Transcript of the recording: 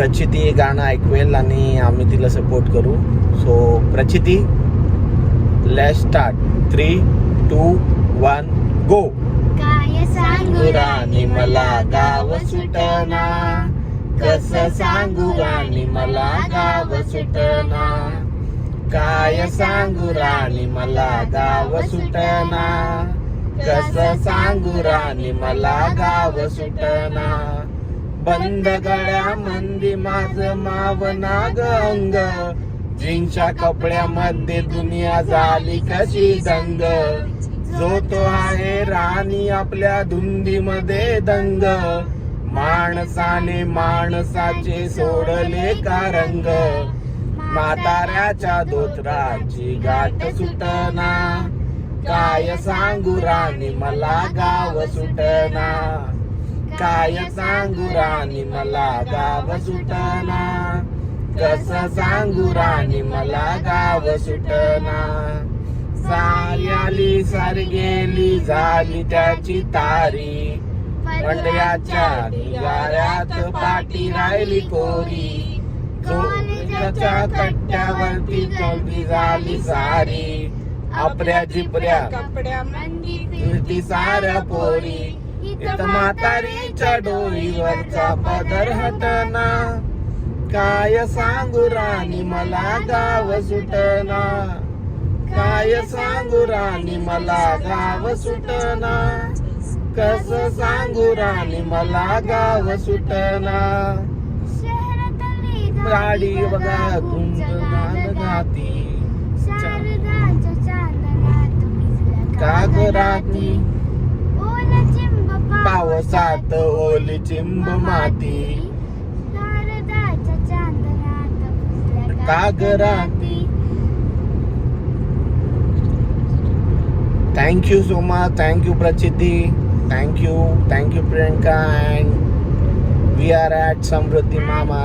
प्रचिती गाणं ऐकवेल आणि आम्ही तिला सपोर्ट करू. सो प्रचिती, लेट्स स्टार्ट. 3, 2, 1 गो. काय सांगू राणी मला गाव सुटना, कसं सांगू राणी मला गाव सुटना. काय सांगू राणी मला गाव सुटना, कसं सांगू राणी मला गाव सुटना. बंद गळ्यामध्ये माझं मावना अंग, जीन्सच्या कपड्यामध्ये दुनिया झाली कशी दंग. जो तो आहे राणी आपल्या धुंदीमध्ये दंग, माणसाने माणसाचे सोडले का रंग. म्हाताऱ्याच्या धोत्राची गाठ सुटना, काय सांगू राणी मला गाव सुटना. काय सांगू राणी मला गाव सुटना, कसं सांगू राणी मला गाव सुटना. सारी आली सारी गेली झाली त्याची तारी, पंड्याच्या ढिगाऱ्यात पाठी राहिली कोरी. चोरीच्या कट्ट्यावरती चौकी झाली सारी, आपल्या जिपऱ्या कपड्यामध्ये साऱ्या पोरी. इथं म्हातारीच्या डोईवरचा पदर हटना, काय सांगू राणी मला गाव सुटना. काय सांगू राणी मला गाव सुटना, कसं सांगू राणी मला गाव सुटना. गाडी बघा गुंजनान गाती, कागराती पावसात ओली चिंब माती. कागराती. Thank you so much. Thank you Prachiti. Thank you Priyanka. And we are at Samruddhi Mama.